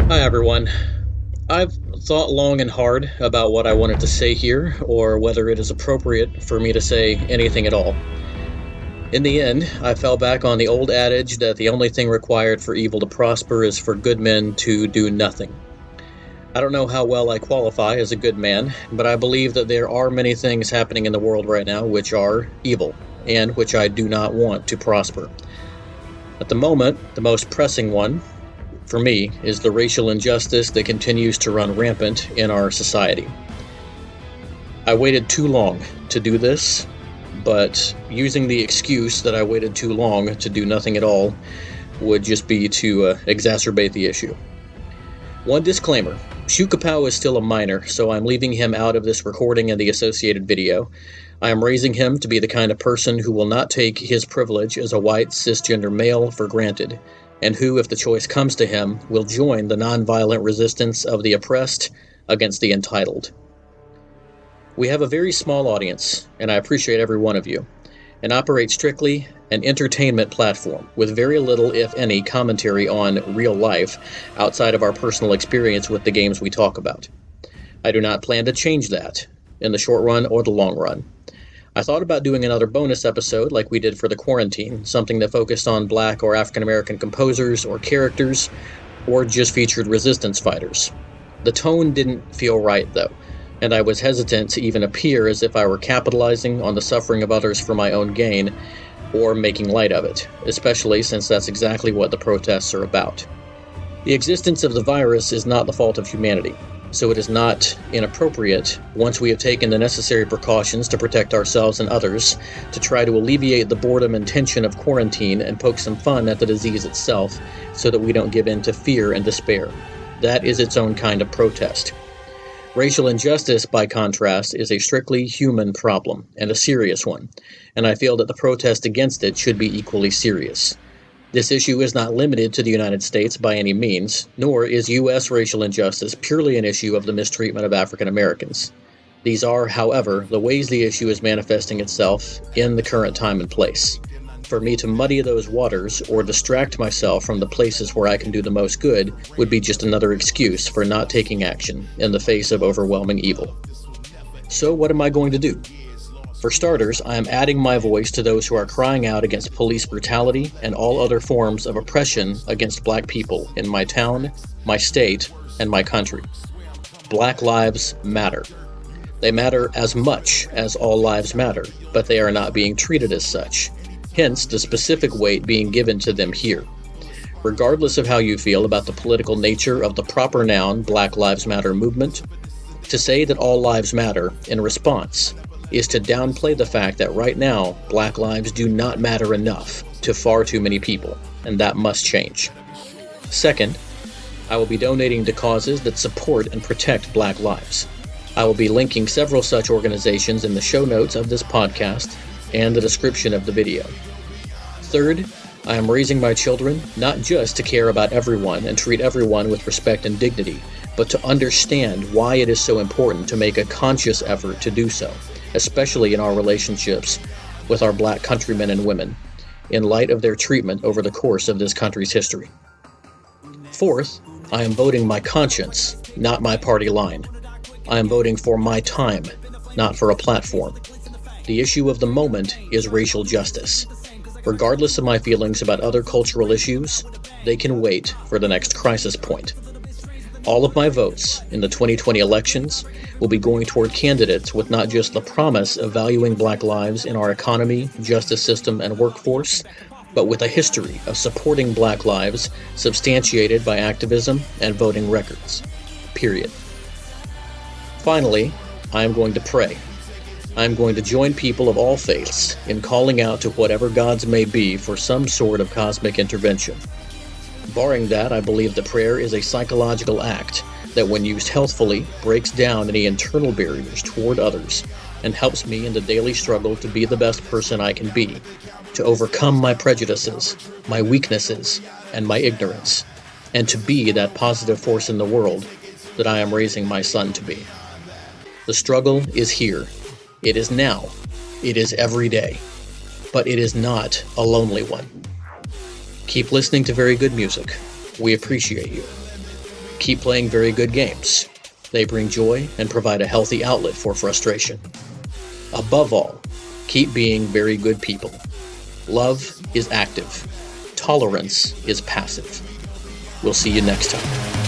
Hi, everyone. I've thought long and hard about what I wanted to say here, or whether it is appropriate for me to say anything at all. In the end, I fell back on the old adage that the only thing required for evil to prosper is for good men to do nothing. I don't know how well I qualify as a good man, but I believe that there are many things happening in the world right now which are evil, and which I do not want to prosper. At the moment, the most pressing one, for me, is the racial injustice that continues to run rampant in our society. I waited too long to do this, but using the excuse that I waited too long to do nothing at all would just be to exacerbate the issue. One disclaimer: Shukapow is still a minor, so I'm leaving him out of this recording and the associated video. I am raising him to be the kind of person who will not take his privilege as a white cisgender male for granted, and who, if the choice comes to him, will join the nonviolent resistance of the oppressed against the entitled. We have a very small audience, and I appreciate every one of you, and operate strictly an entertainment platform with very little, if any, commentary on real life outside of our personal experience with the games we talk about. I do not plan to change that in the short run or the long run. I thought about doing another bonus episode like we did for the quarantine, something that focused on Black or African American composers or characters, or just featured resistance fighters. The tone didn't feel right, though, and I was hesitant to even appear as if I were capitalizing on the suffering of others for my own gain, or making light of it, especially since that's exactly what the protests are about. The existence of the virus is not the fault of humanity, so it is not inappropriate, once we have taken the necessary precautions to protect ourselves and others, to try to alleviate the boredom and tension of quarantine and poke some fun at the disease itself, so that we don't give in to fear and despair. That is its own kind of protest. Racial injustice, by contrast, is a strictly human problem, and a serious one, and I feel that the protest against it should be equally serious. This issue is not limited to the United States by any means, nor is U.S. racial injustice purely an issue of the mistreatment of African Americans. These are, however, the ways the issue is manifesting itself in the current time and place. For me to muddy those waters or distract myself from the places where I can do the most good would be just another excuse for not taking action in the face of overwhelming evil. So what am I going to do? For starters, I am adding my voice to those who are crying out against police brutality and all other forms of oppression against Black people in my town, my state, and my country. Black lives matter. They matter as much as all lives matter, but they are not being treated as such. Hence, the specific weight being given to them here. Regardless of how you feel about the political nature of the proper noun Black Lives Matter movement, to say that all lives matter in response is to downplay the fact that right now, Black lives do not matter enough to far too many people, and that must change. Second, I will be donating to causes that support and protect Black lives. I will be linking several such organizations in the show notes of this podcast and the description of the video. Third, I am raising my children not just to care about everyone and treat everyone with respect and dignity, but to understand why it is so important to make a conscious effort to do so, especially in our relationships with our Black countrymen and women, in light of their treatment over the course of this country's history. Fourth, I am voting my conscience, not my party line. I am voting for my time, not for a platform. The issue of the moment is racial justice. Regardless of my feelings about other cultural issues, they can wait for the next crisis point. All of my votes in the 2020 elections will be going toward candidates with not just the promise of valuing Black lives in our economy, justice system, and workforce, but with a history of supporting Black lives substantiated by activism and voting records. Period. Finally, I am going to pray. I am going to join people of all faiths in calling out to whatever gods may be for some sort of cosmic intervention. Barring that, I believe that prayer is a psychological act that, when used healthfully, breaks down any internal barriers toward others and helps me in the daily struggle to be the best person I can be, to overcome my prejudices, my weaknesses, and my ignorance, and to be that positive force in the world that I am raising my son to be. The struggle is here. It is now. It is every day. But it is not a lonely one. Keep listening to very good music. We appreciate you. Keep playing very good games. They bring joy and provide a healthy outlet for frustration. Above all, keep being very good people. Love is active. Tolerance is passive. We'll see you next time.